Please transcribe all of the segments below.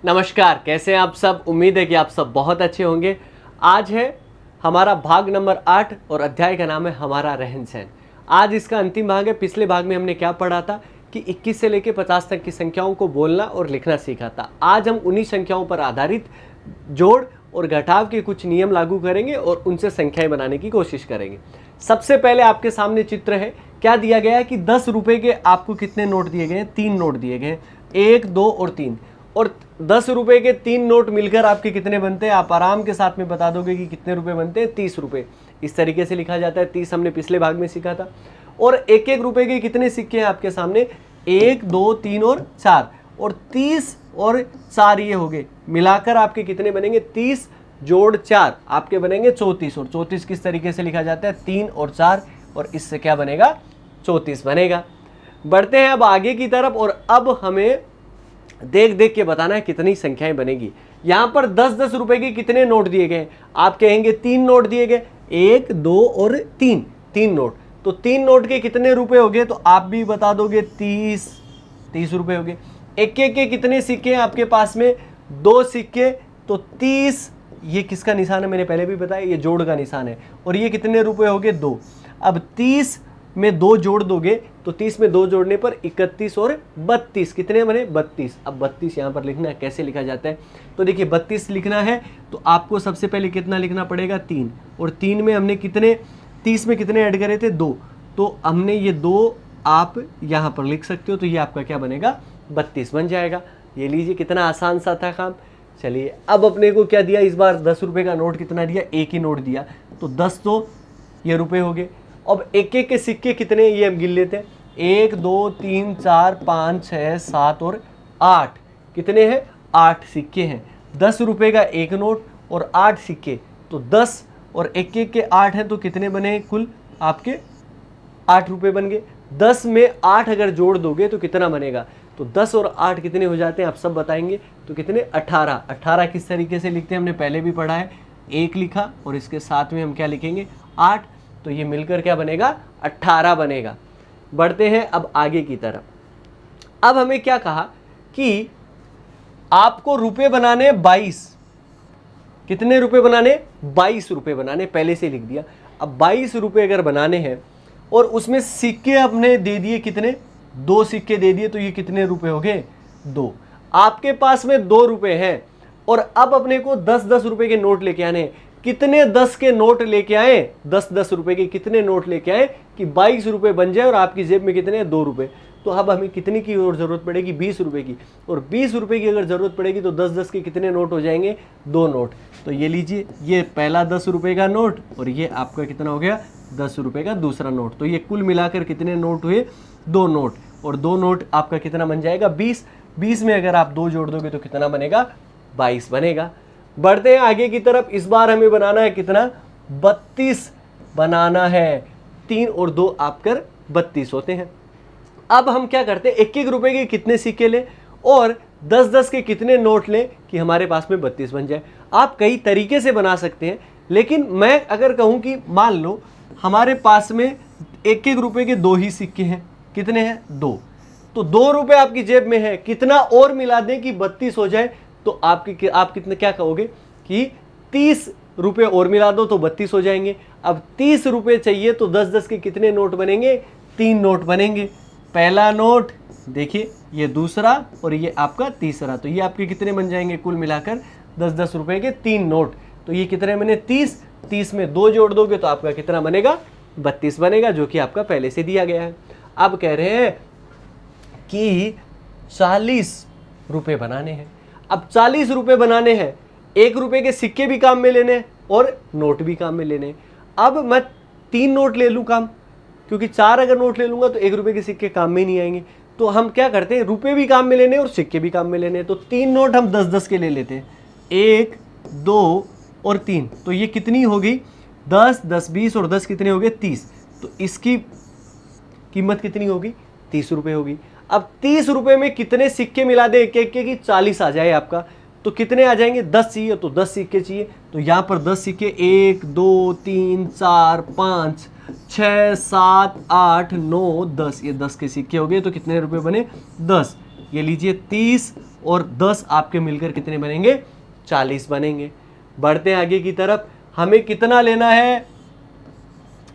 नमस्कार, कैसे हैं आप सब। उम्मीद है कि आप सब बहुत अच्छे होंगे। आज है हमारा भाग नंबर 8 और अध्याय का नाम है हमारा रहन सहन। आज इसका अंतिम भाग है। पिछले भाग में हमने क्या पढ़ा था कि 21 से लेकर 50 तक की संख्याओं को बोलना और लिखना सीखा था। आज हम उन्हीं संख्याओं पर आधारित जोड़ और घटाव के कुछ नियम लागू करेंगे और उनसे संख्याएं बनाने की कोशिश करेंगे। सबसे पहले आपके सामने चित्र है। क्या दिया गया है कि 10 रुपए के आपको कितने नोट दिए गए हैं? 3 नोट दिए गए हैं, 1, 2 और 3। और 10 रुपए के 3 नोट मिलकर आपके कितने बनते हैं? आप आराम के साथ में बता दोगे कि कितने रुपए बनते हैं? 30 रुपए। इस तरीके से लिखा जाता है। 30 हमने पिछले भाग में सीखा था। और एक एक रुपए के कितने सिक्के हैं आपके सामने? 1, 2, 3 और 4। और 30 और 4 ये हो गए, मिलाकर आपके कितने बनेंगे? 30 जोड़ 4 आपके बनेंगे 34। और 34 किस तरीके से लिखा जाता है? 3 और 4, और इससे क्या बनेगा? 34 बनेगा। बढ़ते हैं अब आगे की तरफ, और अब हमें देख देख के बताना है कितनी संख्याएं बनेगी। यहां पर 10-10 रुपए के कितने नोट दिए गए? आप कहेंगे 3 नोट दिए गए, 1, 2 और 3, 3 नोट। तो 3 नोट के कितने रुपए हो गए? तो आप भी बता दोगे 30 रुपए हो गए। एक एक के कितने सिक्के हैं आपके पास में? 2 सिक्के, तो 30। ये किसका निशान है? मैंने पहले भी बताया, ये जोड़ का निशान है। और ये कितने रुपए हो गए? 2। अब 30 में 2 जोड़ दोगे तो 30 में 2 जोड़ने पर 31 और 32 कितने बने? 32। अब 32 यहाँ पर लिखना है। कैसे लिखा जाता है? तो देखिए 32 लिखना है तो आपको सबसे पहले कितना लिखना पड़ेगा? 3। और 3 में हमने कितने, 30 में कितने ऐड करे थे? 2। तो हमने ये 2 आप यहाँ पर लिख सकते हो। तो ये आपका क्या बनेगा? 32 बन जाएगा। ये लीजिए, कितना आसान सा था काम। चलिए अब अपने को क्या दिया इस बार? 10 रुपये का नोट कितना दिया? एक ही नोट दिया। तो 10 तो ये रुपये हो गए। अब एक एक के सिक्के कितने, ये हम गिन लेते हैं। 1, 2, 3, 4, 5, 6, 7 और 8। कितने हैं? 8 सिक्के हैं। 10 रुपये का एक नोट और 8 सिक्के, तो 10 और एक एक के 8 हैं, तो कितने बने कुल आपके? 8 रुपये बन गए। 10 में 8 अगर जोड़ दोगे तो कितना बनेगा? तो 10 और 8 कितने हो जाते हैं आप सब बताएंगे। तो कितने? 18। 18 किस तरीके से लिखते हैं हमने पहले भी पढ़ा है। 1 लिखा और इसके साथ में हम क्या लिखेंगे? 8। तो ये मिलकर क्या बनेगा? 18 बनेगा। बढ़ते हैं अब आगे की तरफ। अब हमें क्या कहा कि आपको रुपए बनाने 22। कितने रुपए बनाने? 22 रुपए बनाने। पहले से लिख दिया। अब 22 रुपए अगर बनाने हैं और उसमें सिक्के अपने दे दिए कितने? 2 सिक्के दे दिए, तो ये कितने रुपए हो गए? 2। आपके पास में 2 रुपए हैं और अब अपने को 10-10 रुपए के नोट लेके आने हैं। कितने 10 के नोट लेके आए? 10-10 रुपए के कितने नोट लेके आए कि 22 रुपए बन जाए और आपकी जेब में कितने हैं? 2 रुपए। तो अब हमें कितनी की और जरूरत पड़ेगी? 20 रुपए की। और 20 रुपए की अगर जरूरत पड़ेगी तो 10-10 के कितने नोट हो जाएंगे? 2 नोट। तो ये लीजिए, ये पहला 10 रुपए का नोट और ये आपका कितना हो गया? 10 रुपए का दूसरा नोट। तो ये कुल मिलाकर कितने नोट हुए? 2 नोट। और 2 नोट आपका कितना बन जाएगा? 20। 20 में अगर आप 2 जोड़ दोगे तो कितना बनेगा? 22 बनेगा। बढ़ते हैं आगे की तरफ। इस बार हमें बनाना है कितना? 32 बनाना है। 3 और 2 आपकर 32 होते हैं। अब हम क्या करते हैं? 1-1 रुपए के कितने सिक्के लें और 10-10 के कितने नोट लें कि हमारे पास में 32 बन जाए। आप कई तरीके से बना सकते हैं, लेकिन मैं अगर कहूं कि मान लो हमारे पास में 1-1 रुपए के 2 ही सिक्के हैं। कितने हैं? 2। तो 2 रुपए आपकी जेब में है, कितना और मिला दें कि 32 हो जाए? तो आप कितने क्या कहोगे कि 30 रुपए और मिला दो तो 32 हो जाएंगे। अब 30 रुपए चाहिए तो 10-10 के कितने नोट बनेंगे? 3 नोट बनेंगे। पहला नोट देखिए, ये दूसरा और ये आपका तीसरा। तो ये आपके कितने बन जाएंगे कुल मिलाकर? 10-10 रुपए के 3 नोट। तो ये कितने बने? 30। 30 में 2 जोड़ दोगे तो आपका कितना बनेगा? 32 बनेगा, जो कि आपका पहले से दिया गया है। अब कह रहे हैं कि 40 रुपए बनाने हैं। अब 40 रुपए बनाने हैं। 1 रुपए के सिक्के भी काम में लेने हैं और नोट भी काम में लेने हैं। अब मैं 3 नोट ले लूं काम, क्योंकि 4 अगर नोट ले लूंगा तो 1 रुपए के सिक्के काम में नहीं आएंगे। तो हम क्या करते हैं? रुपए भी काम में लेने और सिक्के भी काम में लेने हैं। तो 3 नोट हम 10-10 के ले लेते हैं। 1, 2 और 3। तो ये कितनी होगी? 10, 10, 20 और 10 कितने हो गए? 30। तो इसकी कीमत कितनी होगी? 30 रुपए होगी। अब 30 रुपए में कितने सिक्के मिला दे एक एक के कि 40 आ जाए आपका? तो कितने आ जाएंगे? 10 चाहिए तो 10 सिक्के चाहिए। तो यहाँ पर 10 सिक्के 1, 2, 3, 4, 5, 6, 7, 8, 9, 10, ये 10 के सिक्के हो गए। तो कितने रुपए बने? 10। ये लीजिए 30 और 10 आपके मिलकर कितने बनेंगे, 40 बनेंगे। बढ़ते हैं आगे की तरफ, हमें कितना लेना है,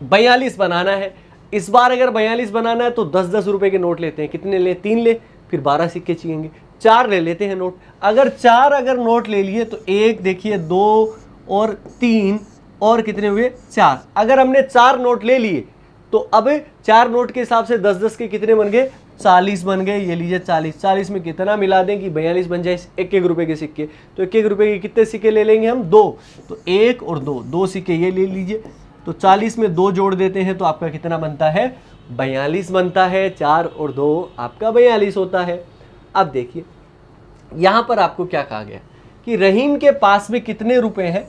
42 बनाना है। इस बार अगर 42 बनाना है तो 10-10 रुपए के नोट लेते हैं, कितने ले, 3 ले, फिर 12 सिक्के चाहिए, 4 ले लेते हैं नोट। अगर 4 अगर नोट ले लिए तो एक देखिए 2 और 3 और कितने हुए, 4। अगर हमने 4 नोट ले लिए तो अब 4 नोट के हिसाब से 10-10 के कितने बन गए, 40 बन गए। ये लीजिए 40 में कितना मिला दें कि 42 बन जाए 1-1 रुपए के सिक्के। तो 1-1 रुपए के कितने सिक्के ले लेंगे हम, 2। तो 1 और 2 सिक्के ये ले लीजिए। तो 40 में 2 जोड़ देते हैं तो आपका कितना बनता है, 42 बनता है। 4 और 2 आपका 42 होता है। अब देखिए यहां पर आपको क्या कहा गया कि रहीम के पास में कितने रुपए हैं,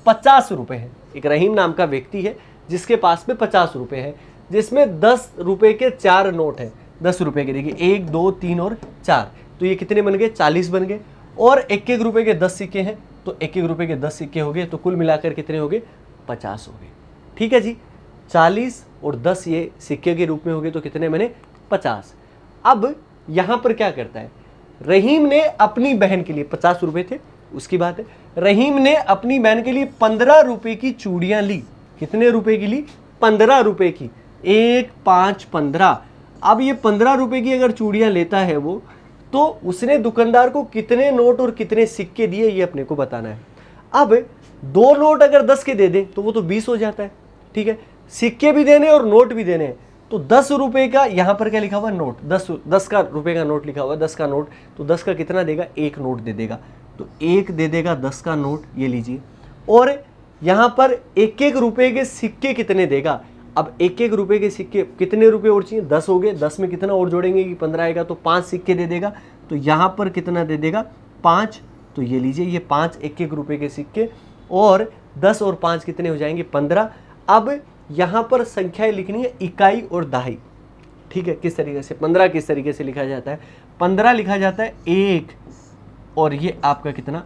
50 रुपए हैं। एक रहीम नाम का व्यक्ति है जिसके पास में 50 रुपए है, जिसमें 10 रुपए के 4 नोट हैं। 10 रुपए के देखिए 1, 2, 3 और 4, तो ये कितने बन गए, 40 बन गए। और 1-1 रुपए के 10 सिक्के हैं, तो 1-1 रुपए के 10 सिक्के हो गए, तो कुल मिलाकर कितने हो गए, 50 हो गए। ठीक है जी, 40 और 10 ये सिक्के के रूप में हो गए, तो कितने बने, 50। अब यहां पर क्या करता है, रहीम ने अपनी बहन के लिए 50 रुपए थे, उसकी बात है, रहीम ने अपनी बहन के लिए 15 रुपए की चूड़ियां ली। कितने रुपए की ली, 15 रुपए की। 1, 5, 15। अब ये 15 रुपए की अगर चूड़ियां लेता है वो, तो उसने दुकानदार को कितने नोट और कितने सिक्के दिए ये अपने को बताना है। अब 2 नोट अगर 10 के दे दें तो वो तो 20 हो जाता है। ठीक है, सिक्के भी देने और नोट भी देने हैं, तो 10 रुपए का यहां पर क्या लिखा हुआ, नोट, 10 का रुपए का नोट लिखा हुआ, 10 का नोट, तो 10 का कितना देगा, 1 नोट दे देगा, तो 1 दे देगा 10 का नोट, ये लीजिए। और यहां पर 1-1 रुपए के सिक्के कितने देगा। अब 1-1 रुपए के सिक्के कितने रुपए और चाहिए, 10 हो गए, 10 में कितना और जोड़ेंगे कि 15 आएगा, तो 5 सिक्के दे देगा। तो यहां पर कितना दे देगा, 5। तो ये लीजिए, ये 5 1-1 रुपए के सिक्के, और 10 और 5 कितने हो जाएंगे, 15। अब यहां पर संख्याएं लिखनी है, इकाई और दहाई। ठीक है, किस तरीके से 15 किस तरीके से लिखा जाता है, 15 लिखा जाता है 1, और ये आपका कितना,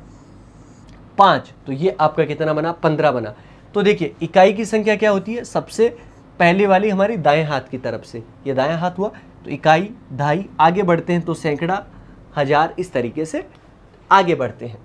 5, तो ये आपका कितना बना, 15 बना। तो देखिए इकाई की संख्या क्या होती है, सबसे पहले वाली हमारी दाएं हाथ की तरफ से, ये दाएं हाथ हुआ, तो इकाई, दहाई, आगे बढ़ते हैं तो सैकड़ा, हजार, इस तरीके से आगे बढ़ते हैं।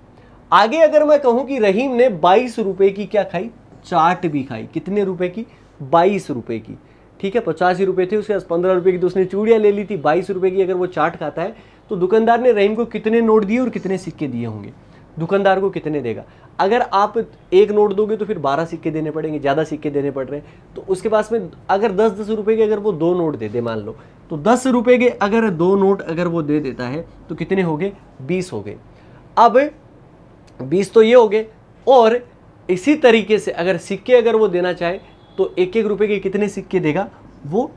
आगे अगर मैं कहूं कि रहीम ने 22 रुपए की क्या खाई, चाट भी खाई। कितने रुपए की, 22 रुपए की। ठीक है, 50 ही रुपए थे उसके पास, 15 रुपए की तो उसने चूड़ियां ले ली थी। 22 रुपए की अगर वो चाट खाता है तो दुकानदार ने रहीम को कितने नोट दिए और कितने सिक्के दिए होंगे, दुकानदार को कितने देगा। अगर आप 1 नोट दोगे तो फिर 12 सिक्के देने पड़ेंगे, ज़्यादा सिक्के देने पड़ रहे हैं। तो उसके पास में अगर 10-10 रुपए के अगर वो 2 नोट दे दे, मान लो, तो 10 रुपए के अगर 2 नोट अगर वो दे देता है तो कितने हो गए, 20 हो गए। अब 20 तो ये हो गए, और इसी तरीके से अगर सिक्के अगर वो देना चाहे तो 1-1 रुपए के कितने सिक्के देगा, वो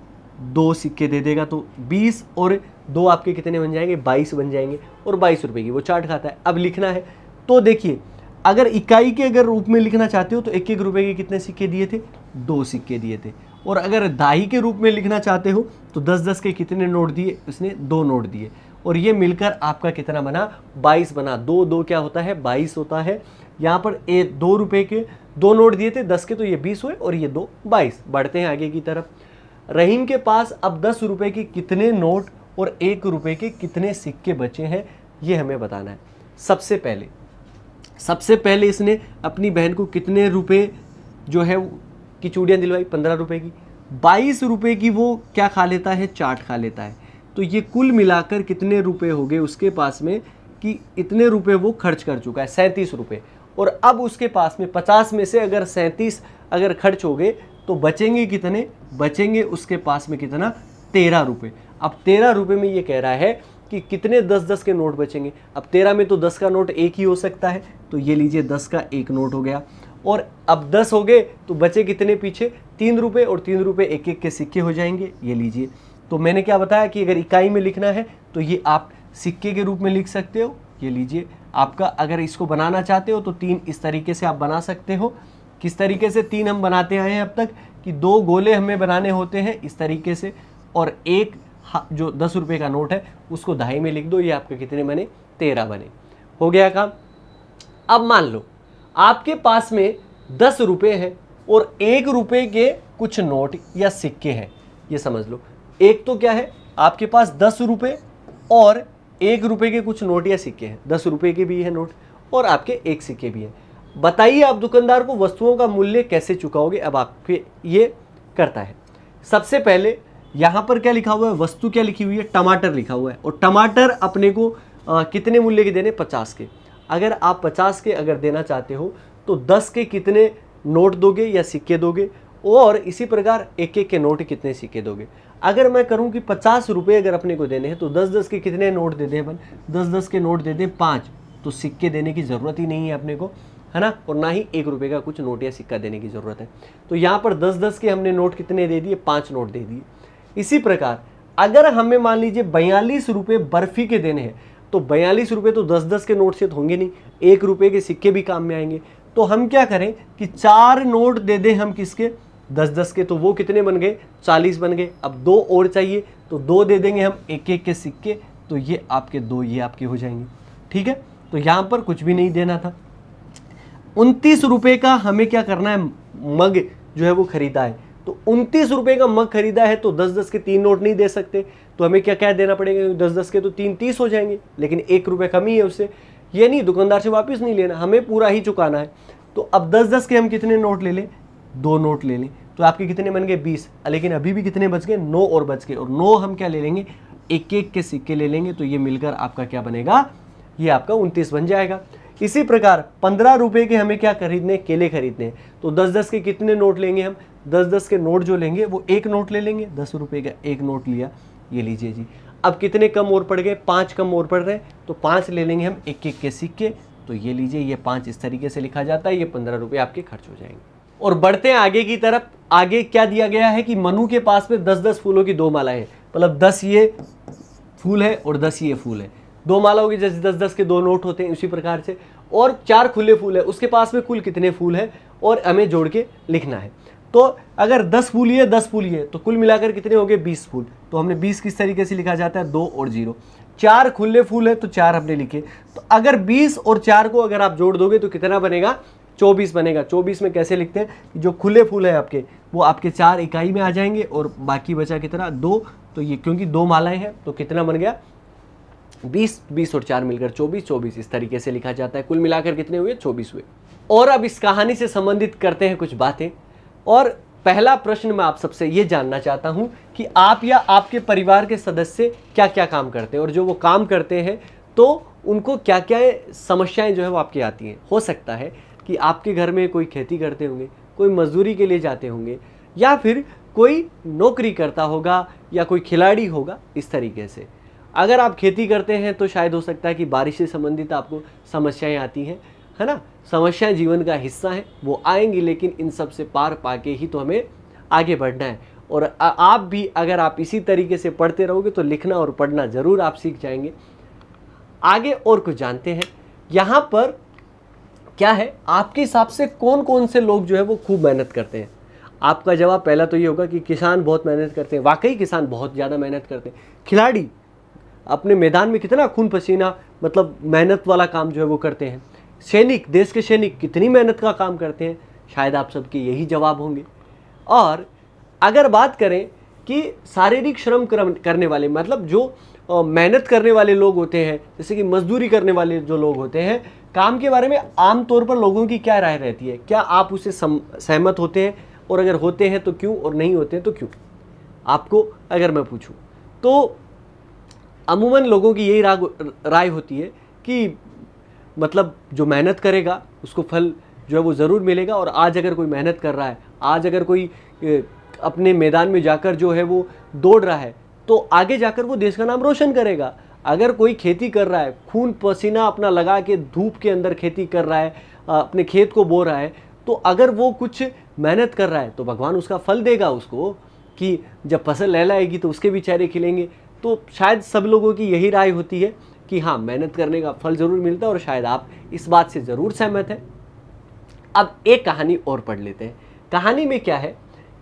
2 सिक्के दे देगा। तो 20 और 2 आपके कितने बन जाएंगे, 22 बन जाएंगे। और 22 रुपए की वो चाट खाता है। अब लिखना है, तो देखिए अगर इकाई के अगर रूप में लिखना चाहते हो तो 1-1 रुपए के कितने सिक्के दिए थे, 2 सिक्के दिए थे। और अगर दहाई के रूप में लिखना चाहते हो तो 10-10 के कितने नोट दिए, उसने 2 नोट दिए, और ये मिलकर आपका कितना बना, 22 बना। 2-2 क्या होता है, 22 होता है। यहाँ पर 2 रुपए के 2 नोट दिए थे 10 के, तो ये 20 हुए, और ये 2 22। बढ़ते हैं आगे की तरफ। रहीम के पास अब 10 रुपए के कितने नोट और 1 रुपए के कितने सिक्के बचे हैं, ये हमें बताना है। सबसे पहले इसने अपनी बहन को कितने रुपए जो है की चूड़ियाँ दिलवाई, 15 रुपए की। 22 रुपए की वो क्या खा लेता है, चाट खा लेता है। तो ये कुल मिलाकर कितने रुपए हो गए उसके पास में, कि इतने रुपए वो खर्च कर चुका है, 37 रुपए। और अब उसके पास में 50 में से अगर 37 अगर खर्च हो गए तो बचेंगे कितने, बचेंगे उसके पास में कितना, 13 रुपए। अब 13 रुपए में ये कह रहा है कि कितने 10-10 के नोट बचेंगे। अब 13 में तो 10 का नोट एक ही हो सकता है, तो ये लीजिए 10 का 1 नोट हो गया। और अब 10 हो गए तो बचे कितने पीछे, 3 रुपए, और 3 रुपए 1-1 के सिक्के हो जाएंगे, ये लीजिए। तो मैंने क्या बताया कि अगर इकाई में लिखना है तो ये आप सिक्के के रूप में लिख सकते हो, ये लीजिए। आपका अगर इसको बनाना चाहते हो तो 3 इस तरीके से आप बना सकते हो। किस तरीके से 3 हम बनाते आए हैं अब तक, कि 2 गोले हमें बनाने होते हैं इस तरीके से, और एक जो 10 रुपए का नोट है उसको दहाई में लिख दो, ये आपके कितने बने, 13 बने। हो गया काम। अब मान लो आपके पास में 10 रुपए है और 1 रुपए के कुछ नोट या सिक्के हैं, ये समझ लो। एक तो क्या है, आपके पास 10 रुपए और ₹1 के कुछ नोट या सिक्के हैं, ₹10 के भी है नोट और आपके 1 सिक्के भी हैं। बताइए आप दुकानदार को वस्तुओं का मूल्य कैसे चुकाओगे। अब आप पे ये करता है, सबसे पहले यहाँ पर क्या लिखा हुआ है, वस्तु क्या लिखी हुई है, टमाटर लिखा हुआ है और टमाटर अपने को कितने मूल्य के देने, 50 के। अगर आप 50 के अगर देना चाहते हो तो 10 के कितने नोट दोगे या सिक्के दोगे, और इसी प्रकार 1-1 के नोट कितने सिक्के दोगे। अगर मैं करूं कि ₹50 अगर अपने को देने हैं तो 10-10 के कितने नोट दे दें अपन, 10-10 के नोट दे दें 5, तो सिक्के देने की ज़रूरत ही नहीं है अपने को, है ना, और ना ही ₹1 का कुछ नोट या सिक्का देने की ज़रूरत है। तो यहाँ पर 10-10 के हमने नोट कितने दे दिए, 5 नोट दे दिए। इसी प्रकार अगर हमें मान लीजिए ₹42 बर्फ़ी के देने हैं तो ₹42 तो 10-10 के नोट से तो होंगे नहीं, ₹1 के सिक्के भी काम में आएंगे। तो हम क्या करें कि 4 नोट दे दें हम किसके, 10-10 के, तो वो कितने बन गए, 40 बन गए। अब 2 और चाहिए तो 2 दे देंगे हम 1-1 के सिक्के, तो ये आपके 2 ये आपके हो जाएंगे। ठीक है, तो यहाँ पर कुछ भी नहीं देना था। ₹29 का हमें क्या करना है, मग जो है वो खरीदा है, तो ₹29 का मग खरीदा है तो 10-10 के 3 नोट नहीं दे सकते, तो हमें क्या क्या देना पड़ेगा, 10-10 के तो 3 30 हो जाएंगे, लेकिन ₹1 कम ही है उससे। ये नहीं दुकानदार से वापस नहीं लेना, हमें पूरा ही चुकाना है। तो अब 10-10 के हम कितने नोट ले लें, 2 नोट ले लें, तो आपके कितने बन गए 20, लेकिन अभी भी कितने बच गए, 9 और बच गए, और 9 हम क्या ले लेंगे, 1-1 के सिक्के ले लेंगे, तो ये मिलकर आपका क्या बनेगा, ये आपका 29 बन जाएगा। इसी प्रकार ₹15 के हमें क्या खरीदने, केले खरीदने हैं, तो 10-10 के कितने नोट लेंगे हम, 10-10 के नोट जो लेंगे वो 1 नोट ले लेंगे, ₹10 का 1 नोट लिया, ये लीजिए जी। अब कितने कम और पड़ गए, 5 कम और पड़ रहे हैं, तो 5 ले लेंगे हम 1-1 के सिक्के, तो ये लीजिए, ये 5 इस तरीके से लिखा जाता है, ये ₹15 आपके खर्च हो जाएंगे। और बढ़ते हैं आगे की तरफ। आगे क्या दिया गया है कि मनु के पास में 10-10 फूलों की 2 मालाएं हैं, मतलब 10 ये फूल है और 10 ये फूल है, 2 माला होगी, जैसे 10-10 के 2 नोट होते हैं उसी प्रकार से, और 4 खुले फूल है, उसके पास में कुल कितने फूल है और हमें जोड़ के लिखना है। तो अगर 10 फूल ये 10 फूल ये, तो कुल मिलाकर कितने हो गए, 20 फूल। तो हमने 20 किस तरीके से लिखा जाता है, 2 और 0। 4 खुले फूल है तो 4 हमने लिखे, तो अगर 20 और 4 को अगर आप जोड़ दोगे तो कितना बनेगा, 24 बनेगा। 24 में कैसे लिखते हैं, जो खुले फूल है आपके वो आपके 4 इकाई में आ जाएंगे और बाकी बचा कितना, 2, तो ये क्योंकि 2 मालाएं हैं तो कितना बन गया, 20 और 4 मिलकर 24, इस तरीके से लिखा जाता है। कुल मिलाकर कितने हुए, 24 हुए। और अब इस कहानी से संबंधित करते हैं कुछ बातें। और पहला प्रश्न मैं आप सबसे ये जानना चाहता हूं कि आप या आपके परिवार के सदस्य क्या क्या काम करते हैं, और जो वो काम करते हैं तो उनको क्या क्या समस्याएं जो है वो आपकी आती हैं। हो सकता है कि आपके घर में कोई खेती करते होंगे, कोई मजदूरी के लिए जाते होंगे, या फिर कोई नौकरी करता होगा, या कोई खिलाड़ी होगा, इस तरीके से। अगर आप खेती करते हैं तो शायद हो सकता है कि बारिश से संबंधित आपको समस्याएं आती हैं, है ना। समस्याएं जीवन का हिस्सा हैं, वो आएंगी, लेकिन इन सब से पार पाके ही तो हमें आगे बढ़ना है। और आप भी अगर आप इसी तरीके से पढ़ते रहोगे तो लिखना और पढ़ना ज़रूर आप सीख जाएंगे। आगे और कुछ जानते हैं। यहाँ पर क्या है, आपके हिसाब से कौन कौन से लोग जो है वो खूब मेहनत करते हैं। आपका जवाब पहला तो ये होगा कि किसान बहुत मेहनत करते हैं। वाकई किसान बहुत ज़्यादा मेहनत करते हैं। खिलाड़ी अपने मैदान में कितना खून पसीना, मतलब मेहनत वाला काम जो है वो करते हैं। सैनिक, देश के सैनिक कितनी मेहनत का काम करते हैं। शायद आप सबके यही जवाब होंगे। और अगर बात करें कि शारीरिक श्रम करने वाले, मतलब जो मेहनत करने वाले लोग होते हैं, जैसे कि मजदूरी करने वाले जो लोग होते हैं, काम के बारे में आमतौर पर लोगों की क्या राय रहती है, क्या आप उससे सहमत होते हैं, और अगर होते हैं तो क्यों, और नहीं होते हैं तो क्यों। आपको अगर मैं पूछूं तो अमूमन लोगों की यही राय होती है कि मतलब जो मेहनत करेगा उसको फल जो है वो ज़रूर मिलेगा। और आज अगर कोई मेहनत कर रहा है, आज अगर कोई अपने मैदान में जाकर जो है वो दौड़ रहा है, तो आगे जाकर वो देश का नाम रोशन करेगा। अगर कोई खेती कर रहा है, खून पसीना अपना लगा के धूप के अंदर खेती कर रहा है, अपने खेत को बो रहा है, तो अगर वो कुछ मेहनत कर रहा है तो भगवान उसका फल देगा उसको, कि जब फसल लहलाएगी तो उसके भी चेहरे खिलेंगे। तो शायद सब लोगों की यही राय होती है कि हाँ, मेहनत करने का फल ज़रूर मिलता है, और शायद आप इस बात से ज़रूर सहमत हैं। अब एक कहानी और पढ़ लेते हैं। कहानी में क्या है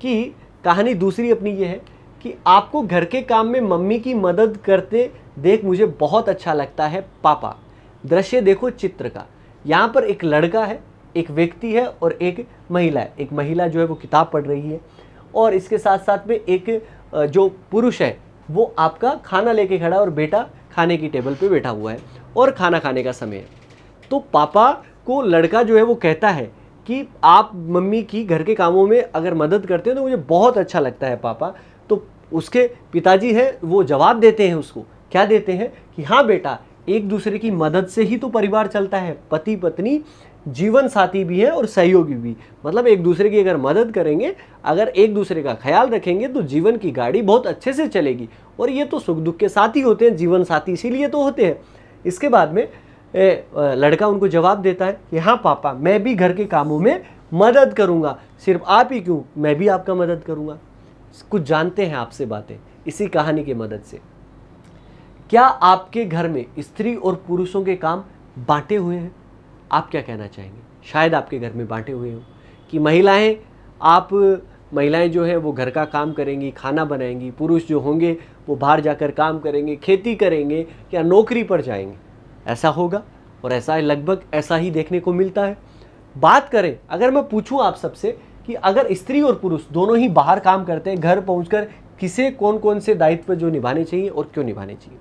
कि कहानी दूसरी अपनी ये है कि आपको घर के काम में मम्मी की मदद करते देख मुझे बहुत अच्छा लगता है पापा। दृश्य देखो चित्र का। यहाँ पर एक लड़का है, एक व्यक्ति है और एक महिला है। एक महिला जो है वो किताब पढ़ रही है, और इसके साथ साथ में एक जो पुरुष है वो आपका खाना लेके खड़ा है, और बेटा खाने की टेबल पे बैठा हुआ है और खाना खाने का समय है। तो पापा को लड़का जो है वो कहता है कि आप मम्मी की घर के कामों में अगर मदद करते हो तो मुझे बहुत अच्छा लगता है पापा। तो उसके पिताजी हैं वो जवाब देते हैं उसको, क्या देते हैं कि हाँ बेटा, एक दूसरे की मदद से ही तो परिवार चलता है। पति पत्नी जीवन साथी भी है और सहयोगी भी, मतलब एक दूसरे की अगर मदद करेंगे, अगर एक दूसरे का ख्याल रखेंगे तो जीवन की गाड़ी बहुत अच्छे से चलेगी। और ये तो सुख दुख के साथी होते हैं, जीवन साथी इसीलिए तो होते हैं। इसके बाद में लड़का उनको जवाब देता है कि हाँ पापा, मैं भी घर के कामों में मदद करूंगा, सिर्फ आप ही क्यों, मैं भी आपका मदद करूंगा। कुछ जानते हैं आपसे बातें इसी कहानी की मदद से। क्या आपके घर में स्त्री और पुरुषों के काम बांटे हुए हैं? आप क्या कहना चाहेंगे? शायद आपके घर में बांटे हुए हो कि महिलाएं जो है वो घर का काम करेंगी, खाना बनाएंगी, पुरुष जो होंगे वो बाहर जाकर काम करेंगे, खेती करेंगे या नौकरी पर जाएंगे। ऐसा होगा और ऐसा लगभग ऐसा ही देखने को मिलता है। बात करें, अगर मैं पूछूं आप सबसे कि अगर स्त्री और पुरुष दोनों ही बाहर काम करते हैं, घर पहुंचकर किसे कौन कौन से दायित्व जो निभाने चाहिए और क्यों निभाने चाहिए।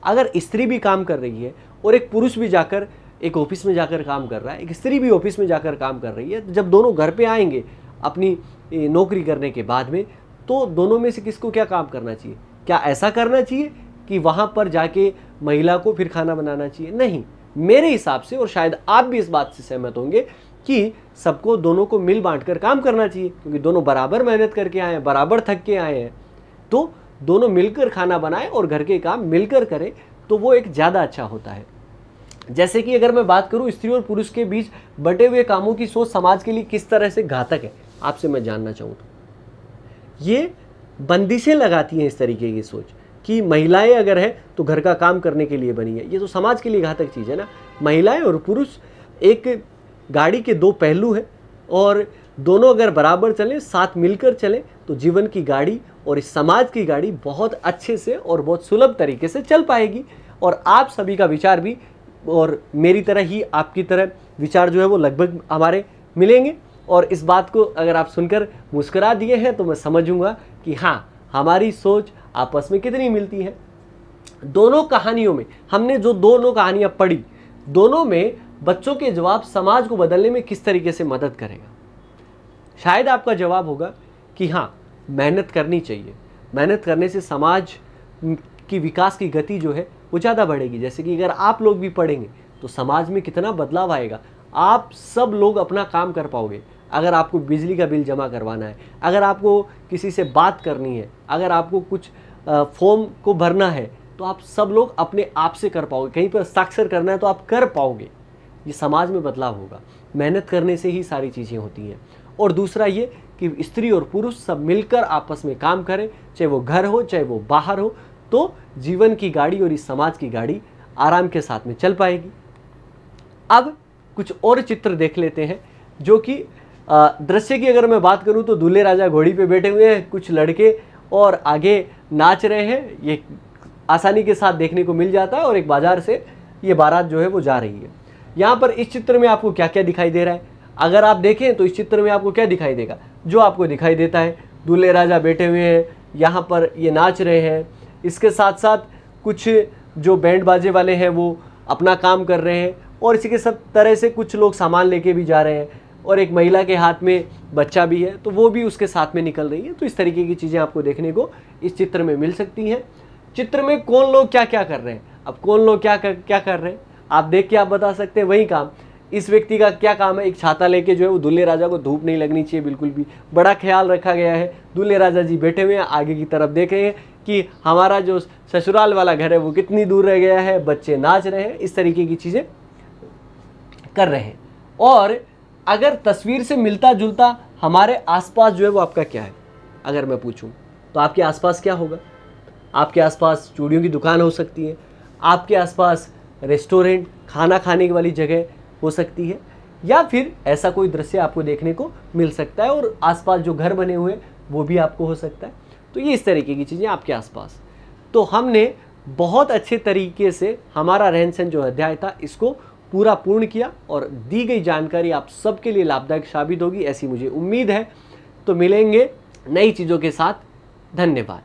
अगर स्त्री भी काम कर रही है और एक पुरुष भी जाकर एक ऑफिस में जाकर काम कर रहा है, एक स्त्री भी ऑफिस में जाकर काम कर रही है, जब दोनों घर पे आएंगे अपनी नौकरी करने के बाद में, तो दोनों में से किसको क्या काम करना चाहिए? क्या ऐसा करना चाहिए कि वहाँ पर जाके महिला को फिर खाना बनाना चाहिए? नहीं, मेरे हिसाब से, और शायद आप भी इस बात से सहमत होंगे, कि सबको दोनों को मिल बांट कर काम करना चाहिए, क्योंकि दोनों बराबर मेहनत करके आए हैं, बराबर थक के आए हैं। तो दोनों मिलकर खाना बनाएं और घर के काम मिलकर करें तो वो एक ज़्यादा अच्छा होता है। जैसे कि अगर मैं बात करूं स्त्री और पुरुष के बीच बटे हुए कामों की सोच समाज के लिए किस तरह से घातक है, आपसे मैं जानना चाहूँ तो ये बंदिशें लगाती हैं इस तरीके की सोच कि महिलाएं अगर है तो घर का काम करने के लिए बनी है। ये तो समाज के लिए घातक चीज़ है ना। महिलाएं और पुरुष एक गाड़ी के दो पहलू हैं और दोनों अगर बराबर चलें, साथ मिलकर चलें, तो जीवन की गाड़ी और इस समाज की गाड़ी बहुत अच्छे से और बहुत सुलभ तरीके से चल पाएगी। और आप सभी का विचार भी और मेरी तरह ही आपकी तरह विचार जो है वो लगभग हमारे मिलेंगे। और इस बात को अगर आप सुनकर मुस्कुरा दिए हैं तो मैं समझूंगा कि हाँ, हमारी सोच आपस में कितनी मिलती है। दोनों कहानियों में हमने जो दोनों कहानियां पढ़ी, दोनों में बच्चों के जवाब समाज को बदलने में किस तरीके से मदद करेगा। शायद आपका जवाब होगा कि हाँ, मेहनत करनी चाहिए, मेहनत करने से समाज की विकास की गति जो है वो ज़्यादा बढ़ेगी। जैसे कि अगर आप लोग भी पढ़ेंगे तो समाज में कितना बदलाव आएगा। आप सब लोग अपना काम कर पाओगे। अगर आपको बिजली का बिल जमा करवाना है, अगर आपको किसी से बात करनी है, अगर आपको कुछ फॉर्म को भरना है, तो आप सब लोग अपने आप से कर पाओगे। कहीं पर हस्ताक्षर करना है तो आप कर पाओगे। ये समाज में बदलाव होगा। मेहनत करने से ही सारी चीज़ें होती हैं। और दूसरा ये कि स्त्री और पुरुष सब मिलकर आपस में काम करें, चाहे वो घर हो चाहे वो बाहर हो, तो जीवन की गाड़ी और इस समाज की गाड़ी आराम के साथ में चल पाएगी। अब कुछ और चित्र देख लेते हैं जो कि दृश्य की अगर मैं बात करूं तो दूल्हे राजा घोड़ी पे बैठे हुए हैं, कुछ लड़के और आगे नाच रहे हैं। ये आसानी के साथ देखने को मिल जाता है और एक बाजार से ये बारात जो है वो जा रही है। यहाँ पर इस चित्र में आपको क्या क्या दिखाई दे रहा है? अगर आप देखें तो इस चित्र में आपको क्या दिखाई देगा? जो आपको दिखाई देता है, दूल्हे राजा बैठे हुए हैं, यहाँ पर ये नाच रहे हैं। इसके साथ साथ कुछ जो बैंड बाजे वाले हैं वो अपना काम कर रहे हैं और इसी के सब तरह से कुछ लोग सामान लेके भी जा रहे हैं और एक महिला के हाथ में बच्चा भी है तो वो भी उसके साथ में निकल रही है। तो इस तरीके की चीज़ें आपको देखने को इस चित्र में मिल सकती हैं। चित्र में कौन लोग क्या क्या कर रहे हैं, अब कौन लोग क्या कर रहे हैं आप देख के आप बता सकते हैं। वही काम इस व्यक्ति का क्या काम है? एक छाता लेके जो है वो दूल्हे राजा को धूप नहीं लगनी चाहिए, बिल्कुल भी बड़ा ख्याल रखा गया है। दूल्हे राजा जी बैठे हुए हैं, आगे की तरफ देख रहे हैं कि हमारा जो ससुराल वाला घर है वो कितनी दूर रह गया है, बच्चे नाच रहे हैं, इस तरीके की चीज़ें कर रहे हैं। और अगर तस्वीर से मिलता जुलता हमारे आसपास जो है वो आपका क्या है, अगर मैं पूछूं तो आपके आसपास क्या होगा? आपके आसपास चूड़ियों की दुकान हो सकती है, आपके आसपास रेस्टोरेंट, खाना खाने वाली जगह हो सकती है, या फिर ऐसा कोई दृश्य आपको देखने को मिल सकता है और आसपास जो घर बने हुए वो भी आपको हो सकता है। तो ये इस तरीके की चीज़ें आपके आसपास। तो हमने बहुत अच्छे तरीके से हमारा रहन सहन जो अध्याय था इसको पूरा पूर्ण किया और दी गई जानकारी आप सबके लिए लाभदायक साबित होगी, ऐसी मुझे उम्मीद है। तो मिलेंगे नई चीज़ों के साथ। धन्यवाद।